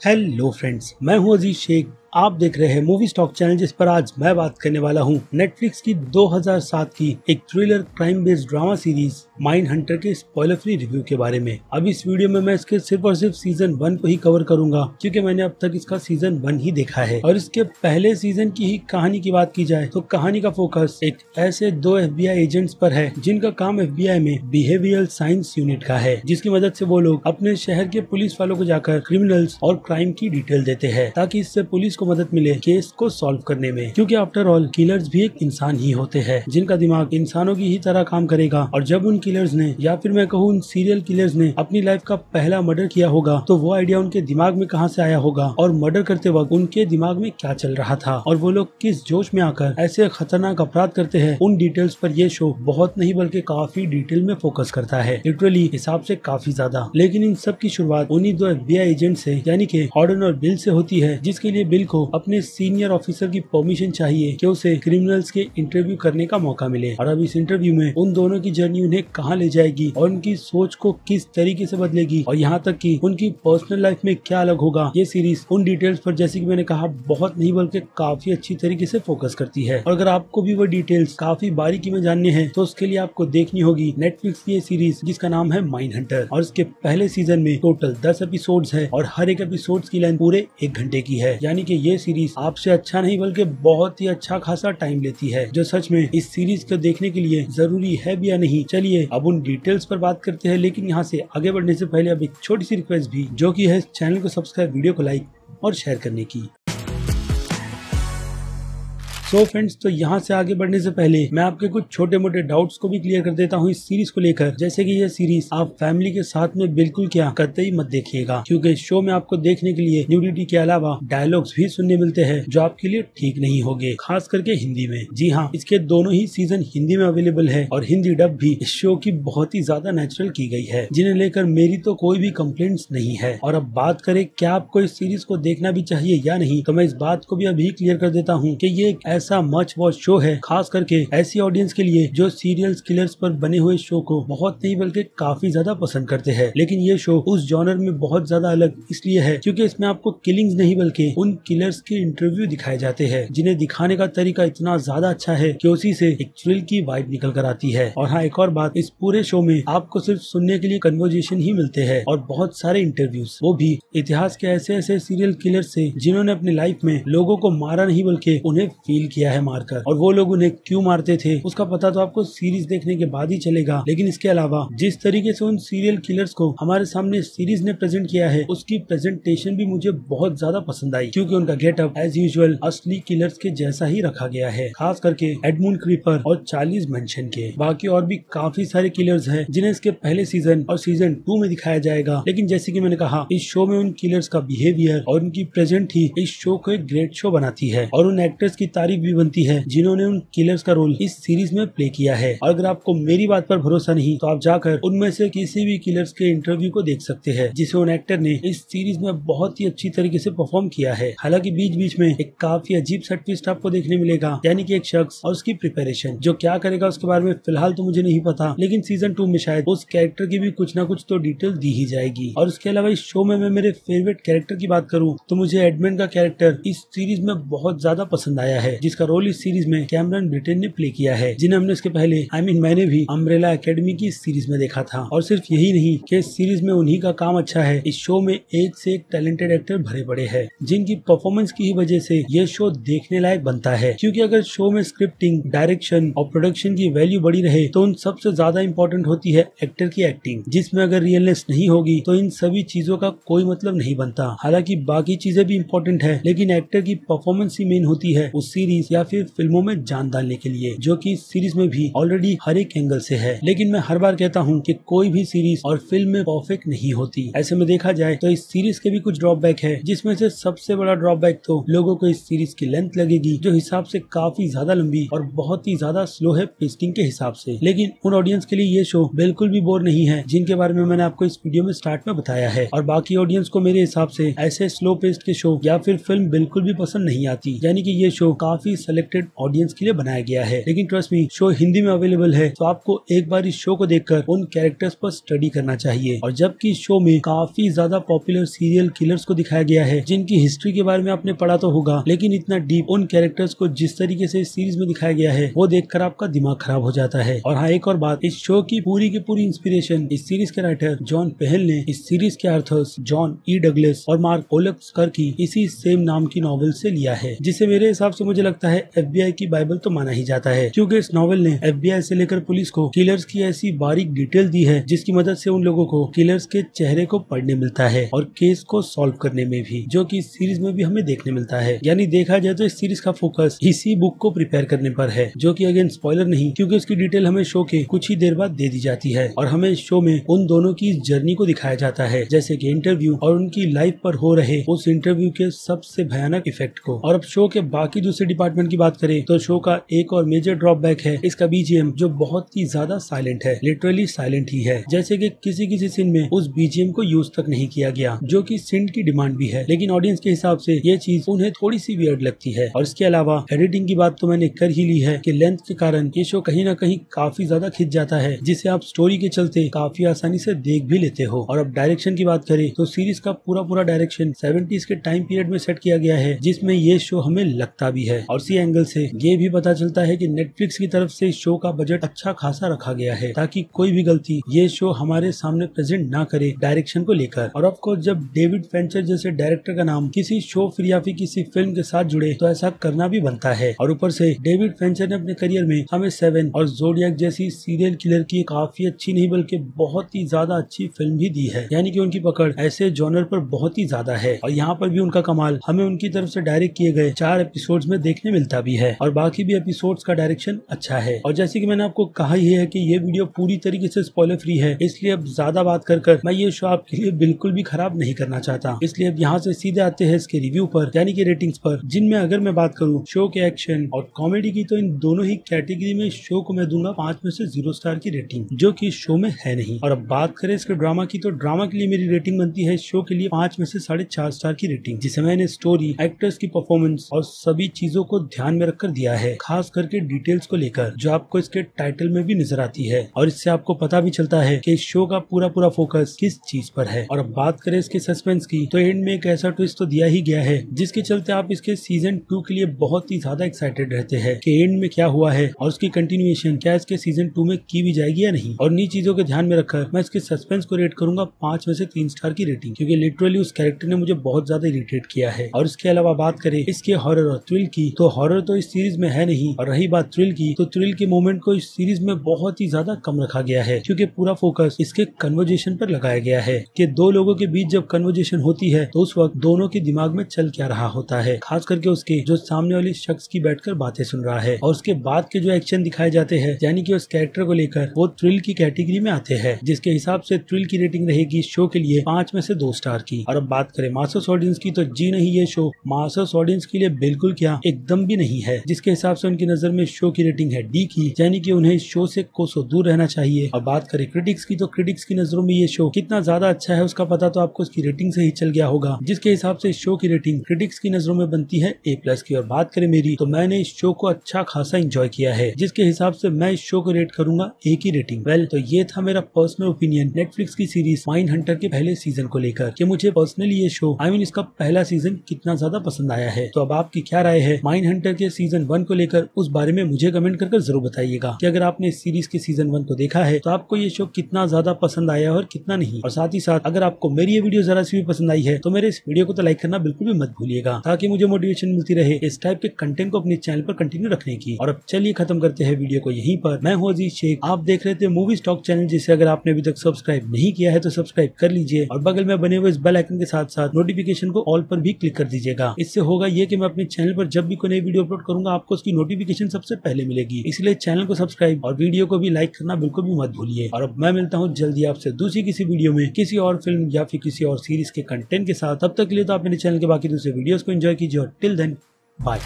Hello friends, मैं हूं अजीज शेख। आप देख रहे हैं मूवी स्टॉक चैनल, जिस पर आज मैं बात करने वाला हूं नेटफ्लिक्स की 2007 की एक thriller crime based drama series mind Hunter के स्पॉइलर फ्री रिव्यू के बारे में। अब इस वीडियो में मैं इसके सिर्फ और सिर्फ सीजन 1 को ही कवर करूंगा, क्योंकि मैंने अब तक इसका सीजन 1 ही देखा है। और इसके पहले सीजन की ही कहानी की बात की जाए तो कहानी का फोकस एक ऐसे दो FBI एजेंट्स पर है जिनका काम FBI में बिहेवियरल साइंस यूनिट का है, जिसकी मदद से वो लोग अपने शहर के पुलिस वालों को जाकर क्रिमिनल्स और क्राइम की डिटेल देते हैं, ताकि इससे पुलिस को मदद मिले केस को सॉल्व करने में। क्योंकि आफ्टर ऑल किलर्स भी एक इंसान ही होते हैं, जिनका दिमाग इंसानों की ही तरह काम करेगा। और जब उन किलर्स ने, या फिर मैं कहूँ उन सीरियल किलर्स ने अपनी लाइफ का पहला मर्डर किया होगा, तो वो आइडिया उनके दिमाग में कहाँ से आया होगा और मर्डर करते वक्त उनके दिमाग में क्या चल रहा था और वो लोग किस जोश में आकर ऐसे खतरनाक अपराध करते हैं, उन डिटेल्स पर ये शो बहुत नहीं बल्कि काफी डिटेल में फोकस करता है, लिटरली हिसाब से काफी ज्यादा। लेकिन इन सब की शुरुआत उन्हीं दो FBI एजेंट से, यानी कि हॉर्डन और बिल से होती है, जिसके लिए बिल को अपने सीनियर ऑफिसर की परमिशन चाहिए कि उसे क्रिमिनल्स के इंटरव्यू करने का मौका मिले। और अब इस इंटरव्यू में उन दोनों की जर्नी उन्हें कहाँ ले जाएगी और उनकी सोच को किस तरीके से बदलेगी, और यहाँ तक कि उनकी पर्सनल लाइफ में क्या अलग होगा, ये सीरीज उन डिटेल्स पर, जैसे कि मैंने कहा, बहुत नहीं बल्कि काफी अच्छी तरीके से फोकस करती है। और अगर आपको भी वो डिटेल्स काफी बारीकी में जानने हैं तो उसके लिए आपको देखनी होगी नेटफ्लिक्स की ये सीरीज, जिसका नाम है माइंड हंटर। और इसके पहले सीजन में टोटल 10 एपिसोड्स है और हर एक एपिसोड की लेंथ पूरे 1 घंटे की है, यानी कि ये सीरीज आपसे अच्छा नहीं बल्कि बहुत ही अच्छा खासा टाइम लेती है, जो सच में इस सीरीज को देखने के लिए जरूरी है भी या नहीं। चलिए अब उन डिटेल्स पर बात करते हैं, लेकिन यहाँ से आगे बढ़ने से पहले अब एक छोटी सी रिक्वेस्ट भी, जो कि है चैनल को सब्सक्राइब, वीडियो को लाइक और शेयर करने की। सो फ्रेंड्स, तो यहाँ से आगे बढ़ने से पहले मैं आपके कुछ छोटे मोटे डाउट्स को भी क्लियर कर देता हूँ इस सीरीज को लेकर। जैसे कि ये सीरीज आप फैमिली के साथ में बिल्कुल क्या कतई मत देखिएगा, क्योंकि इस शो में आपको देखने के लिए न्यूडिटी के अलावा डायलॉग्स भी सुनने मिलते हैं, जो आपके लिए ठीक नहीं होंगे, खास करके हिंदी में। जी हाँ, इसके दोनों ही सीजन हिंदी में अवेलेबल है और हिंदी डब भी इस शो की बहुत ही ज्यादा नेचुरल की गई है, जिन्हें लेकर मेरी तो कोई भी कंप्लेंट्स नहीं है। और अब बात करें क्या आपको इस सीरीज को देखना भी चाहिए या नहीं, तो मैं इस बात को भी अभी क्लियर कर देता हूँ कि ये ऐसा मच वॉच शो है, खास करके ऐसी ऑडियंस के लिए जो सीरियल किलर्स पर बने हुए शो को बहुत नहीं बल्कि काफी ज्यादा पसंद करते हैं। लेकिन ये शो उस जॉनर में बहुत ज्यादा अलग इसलिए है क्योंकि इसमें आपको किलिंग्स नहीं बल्कि उन किलर्स के इंटरव्यू दिखाए जाते हैं, जिन्हें दिखाने का तरीका इतना ज्यादा अच्छा है कि उसी से एक थ्रिल की वाइब निकल कर आती है। और हाँ, एक और बात, इस पूरे शो में आपको सिर्फ सुनने के लिए कन्वर्जेशन ही मिलते हैं और बहुत सारे इंटरव्यूज, वो भी इतिहास के ऐसे ऐसे सीरियल किलर्स से जिन्होंने अपनी लाइफ में लोगों को मारा नहीं बल्कि उन्हें फील किया है मारकर, और वो लोग उन्हें क्यों मारते थे उसका पता तो आपको सीरीज देखने के बाद ही चलेगा। लेकिन इसके अलावा जिस तरीके से उन सीरियल किलर्स को हमारे सामने सीरीज ने प्रेजेंट किया है, उसकी प्रेजेंटेशन भी मुझे बहुत ज्यादा पसंद आई, क्योंकि उनका गेटअप एज यूजुअल असली किलर्स के जैसा ही रखा गया है, खास करके एडमुंड क्रीपर और चार्लीज मेंशन के। बाकी और भी काफी सारे किलर्स हैं जिन्हें इसके पहले सीजन और सीजन 2 में दिखाया जाएगा, लेकिन जैसे कि मैंने कहा, इस शो में उन किलर्स का बिहेवियर और उनकी प्रेजेंट ही इस शो को एक ग्रेट शो बनाती है। और उन एक्टर्स की तारीफ भी बनती है जिन्होंने उन किलर्स का रोल इस सीरीज में प्ले किया है। और अगर आपको मेरी बात पर भरोसा नहीं तो आप जाकर उनमें से किसी भी किलर्स के इंटरव्यू को देख सकते हैं, जिसे उन एक्टर ने इस सीरीज में बहुत ही अच्छी तरीके से परफॉर्म किया है। हालांकि बीच बीच में एक काफी अजीब सा ट्विस्ट आपको देखने मिलेगा, यानी कि एक शख्स और उसकी प्रिपरेशन, जो क्या करेगा उसके बारे में फिलहाल तो मुझे नहीं पता, लेकिन सीजन 2 में शायद उस कैरेक्टर की भी कुछ ना कुछ तो डिटेल दी ही जाएगी। और उसके अलावा इस शो में मैं मेरे फेवरेट कैरेक्टर की बात करूँ तो मुझे एडमंड का कैरेक्टर इस सीरीज में बहुत ज्यादा पसंद आया है, जिसका रोल इस सीरीज में कैमरन ब्रिटेन ने प्ले किया है, जिन्हें हमने इसके पहले मैंने भी अम्ब्रेला एकेडमी की सीरीज में देखा था। और सिर्फ यही नहीं कि इस सीरीज में उन्हीं का काम अच्छा है, इस शो में एक से एक टैलेंटेड एक्टर भरे पड़े हैं, जिनकी परफॉर्मेंस की ही वजह से ये शो देखने लायक बनता है। क्योंकि अगर शो में स्क्रिप्टिंग, डायरेक्शन और प्रोडक्शन की वैल्यू बड़ी रहे तो उन सबसे ज्यादा इंपॉर्टेंट होती है एक्टर की एक्टिंग, जिसमें अगर रियलनेस नहीं होगी तो इन सभी चीजों का कोई मतलब नहीं बनता। हालांकि बाकी चीजें भी इम्पोर्टेंट है, लेकिन एक्टर की परफॉर्मेंस ही मेन होती है उस सीरीज या फिर फिल्मों में जान डालने के लिए, जो कि इस सीरीज में भी ऑलरेडी हर एक एंगल से है। लेकिन मैं हर बार कहता हूँ कि कोई भी सीरीज और फिल्म में परफेक्ट नहीं होती। ऐसे में देखा जाए तो इस सीरीज के भी कुछ ड्रॉबैक है, जिसमें से सबसे बड़ा ड्रॉबैक तो लोगों को इस सीरीज की लेंथ लगेगी, जो हिसाब से काफी ज्यादा लंबी और बहुत ही ज्यादा स्लो है पेस्टिंग के हिसाब से। लेकिन उन ऑडियंस के लिए ये शो बिल्कुल भी बोर नहीं है, जिनके बारे में मैंने आपको इस वीडियो में स्टार्ट में बताया है। और बाकी ऑडियंस को मेरे हिसाब से ऐसे स्लो पेस्ट के शो या फिर फिल्म बिल्कुल भी पसंद नहीं आती, यानी कि ये शो काफी काफी सिलेक्टेड ऑडियंस के लिए बनाया गया है। लेकिन ट्रस्ट मी, शो हिंदी में अवेलेबल है, तो आपको एक बार इस शो को देखकर उन कैरेक्टर्स पर स्टडी करना चाहिए। और जबकि इस शो में काफी ज्यादा पॉपुलर सीरियल किलर्स को दिखाया गया है, जिनकी हिस्ट्री के बारे में आपने पढ़ा तो होगा, लेकिन इतना डीप उन कैरेक्टर्स को जिस तरीके से इस सीरीज में दिखाया गया है, वो देखकर आपका दिमाग खराब हो जाता है। और हाँ, एक और बात, इस शो की पूरी इंस्पिरेशन इस सीरीज के राइटर जॉन पेहेल ने इस सीरीज के ऑथर्स जॉन ई डगलस और मार्क ओलेप्सकर की इसी सेम नाम की नॉवेल से लिया है, जिसे मेरे हिसाब से मुझे लगता है FBI की बाइबल तो माना ही जाता है, क्योंकि इस नॉवेल ने FBI से लेकर पुलिस को किलर्स की ऐसी बारीक डिटेल दी है, जिसकी मदद से उन लोगों को किलर्स के चेहरे को पढ़ने मिलता है और केस को सॉल्व करने में भी, जो कि इस सीरीज में भी हमें देखने मिलता है। यानी देखा जाए तो इस सीरीज का फोकस इसी बुक को प्रिपेयर करने पर है, जो कि अगेन स्पॉइलर नहीं, क्योंकि उसकी डिटेल हमें शो के कुछ ही देर बाद दे दी जाती है और हमें इस शो में उन दोनों की जर्नी को दिखाया जाता है, जैसे कि इंटरव्यू और उनकी लाइफ पर हो रहे उस इंटरव्यू के सबसे भयानक इफेक्ट को। और अब शो के बाकी दूसरे डिपार्टमेंट की बात करें तो शो का एक और मेजर ड्रॉबैक है इसका BGM, जो बहुत ही ज्यादा साइलेंट है, लिटरली साइलेंट ही है। जैसे कि किसी सीन में उस BGM को यूज तक नहीं किया गया, जो कि सिंड की डिमांड भी है, लेकिन ऑडियंस के हिसाब से ये चीज उन्हें थोड़ी सी वियर्ड लगती है। और इसके अलावा एडिटिंग की बात तो मैंने कर ही ली है कि लेंथ के कारण ये शो कहीं ना कहीं काफी ज्यादा खिंच जाता है, जिसे आप स्टोरी के चलते काफी आसानी से देख भी लेते हो। और अब डायरेक्शन की बात करें तो सीरीज का पूरा डायरेक्शन 70s के टाइम पीरियड में सेट किया गया है, जिसमें ये शो हमें लगता भी है। और इसी एंगल से ये भी पता चलता है कि नेटफ्लिक्स की तरफ से इस शो का बजट अच्छा खासा रखा गया है, ताकि कोई भी गलती ये शो हमारे सामने प्रेजेंट ना करे डायरेक्शन को लेकर। और ऑफ कोर्स जब डेविड फेंचर जैसे डायरेक्टर का नाम किसी शो फिर या फिर किसी फिल्म के साथ जुड़े, तो ऐसा करना भी बनता है। और ऊपर से डेविड फेंचर ने अपने करियर में हमें 7 और ज़ोडिएक जैसी सीरियल किलर की काफी अच्छी नहीं बल्कि बहुत ही ज्यादा अच्छी फिल्म भी दी है, यानी कि उनकी पकड़ ऐसे जॉनर पर बहुत ही ज्यादा है। और यहाँ पर भी उनका कमाल हमें उनकी तरफ से डायरेक्ट किए गए 4 एपिसोड्स में देखने मिलता भी है, और बाकी भी एपिसोड्स का डायरेक्शन अच्छा है। और जैसे कि मैंने आपको कहा ही है कि ये वीडियो पूरी तरीके से स्पॉइलर फ्री है, इसलिए अब ज्यादा बात कर मैं ये शो आपके लिए बिल्कुल भी खराब नहीं करना चाहता। इसलिए अब यहाँ से सीधे आते हैं इसके रिव्यू पर, यानी कि रेटिंग्स पर, जिनमें अगर मैं बात करूँ शो के एक्शन और कॉमेडी की, तो इन दोनों ही कैटेगरी में शो को मैं दूंगा 5 में से 0 स्टार की रेटिंग, जो कि शो में है नहीं। और अब बात करें इसके ड्रामा की, तो ड्रामा के लिए मेरी रेटिंग बनती है शो के लिए 5 में से 4.5 स्टार की रेटिंग, जिसे मैंने स्टोरी, एक्टर्स की परफॉर्मेंस और सभी चीजों को ध्यान में रखकर दिया है, खास करके डिटेल्स को लेकर, जो आपको इसके टाइटल में भी नजर आती है। और इससे आपको पता भी चलता है कि इस शो का पूरा फोकस किस चीज पर है। और अब बात करें इसके सस्पेंस की, तो एंड में एक ऐसा ट्विस्ट तो दिया ही गया है, जिसके चलते आप इसके सीजन 2 के लिए बहुत ही ज्यादा एक्साइटेड रहते हैं कि एंड में क्या हुआ है और उसकी कंटिन्यूएशन क्या इसके सीजन 2 में की भी जाएगी या नहीं। और इन्हीं चीजों के ध्यान में रखकर मैं इसके सस्पेंस को रेट करूंगा 5 में से 3 स्टार की रेटिंग, क्योंकि लिटरली उस कैरेक्टर ने मुझे बहुत ज्यादा इरिटेट किया है। और इसके अलावा बात करें इसके हॉरर और थ्रिल की, तो हॉरर तो इस सीरीज में है नहीं, और रही बात थ्रिल की, तो थ्रिल के मोमेंट को इस सीरीज में बहुत ही ज्यादा कम रखा गया है, क्योंकि पूरा फोकस इसके कन्वर्जेशन पर लगाया गया है कि दो लोगों के बीच जब कन्वर्जेशन होती है तो उस वक्त दोनों के दिमाग में चल क्या रहा होता है, खास करके उसके जो सामने वाले शख्स की बैठकर बातें सुन रहा है। और उसके बाद के जो एक्शन दिखाए जाते हैं, यानी कि उस कैरेक्टर को लेकर, वो थ्रिल की कैटेगरी में आते हैं, जिसके हिसाब से थ्रिल की रेटिंग रहेगी शो के लिए 5 में से 2 स्टार की। और अब बात करें मास्टर्स ऑडियंस की, तो जी नहीं, ये शो मास्टर्स ऑडियंस के लिए बिल्कुल क्या एकदम भी नहीं है, जिसके हिसाब से उनकी नजर में शो की रेटिंग है D की, यानी कि उन्हें शो से कोसों दूर रहना चाहिए। और बात करें क्रिटिक्स की, तो क्रिटिक्स की नजरों में ये शो कितना ज्यादा अच्छा है उसका पता तो आपको उसकी रेटिंग से ही चल गया होगा, जिसके हिसाब से इस शो की रेटिंग क्रिटिक्स की नजरों में बनती है A+ की। और बात करें मेरी, तो मैंने इस शो को अच्छा खासा एंजॉय किया है, जिसके हिसाब से मैं इस शो को रेट करूंगा A की रेटिंग। वेल, तो ये था मेरा पर्सनल ओपिनियन नेटफ्लिक्स की सीरीज माइंडहंटर के पहले सीजन को लेकर, कि मुझे पर्सनली ये शो इसका पहला सीजन कितना ज्यादा पसंद आया है। तो अब आपकी क्या राय है माइंडहंटर के सीजन 1 को लेकर, उस बारे में मुझे कमेंट कर जरूर बताइएगा कि अगर आपने इस सीरीज के सीजन 1 को देखा है तो आपको ये शो कितना ज्यादा पसंद आया और कितना नहीं। और साथ ही साथ अगर आपको मेरी ये वीडियो जरा सी भी पसंद आई है तो मेरे इस वीडियो को तो लाइक करना बिल्कुल भी मत भूलिएगा, ताकि मुझे मोटिवेशन मिलती रहे इस टाइप के कंटेंट को अपने चैनल पर कंटिन्यू रखने की। और अब चलिए खत्म करते हैं वीडियो को यहीं पर। मैं हूं अजीज शेख, आप देख रहे थे मूवी स्टॉक चैनल, जिसे अगर आपने अभी तक सब्सक्राइब नहीं किया है तो सब्सक्राइब कर लीजिए, और बगल में बने हुए इस बेल आइकन के साथ साथ नोटिफिकेशन को ऑल पर भी क्लिक कर दीजिएगा। इससे होगा ये कि मैं अपने चैनल पर जब भी कोई नई वीडियो अपलोड करूंगा आपको उसकी नोटिफिकेशन सबसे पहले मिलेगी। इसलिए चैनल को सब्सक्राइब और वीडियो को भी लाइक करना बिल्कुल भी मत भूलिए। और अब मैं मिलता हूँ जल्दी आपसे दूसरी किसी वीडियो में किसी और फिल्म या फिर किसी और सीरीज के कंटेंट के साथ। तब तक के लिए तो आप मेरे चैनल के बाकी दूसरे वीडियोस को एंजॉय कीजिए, और टिल देन बाय।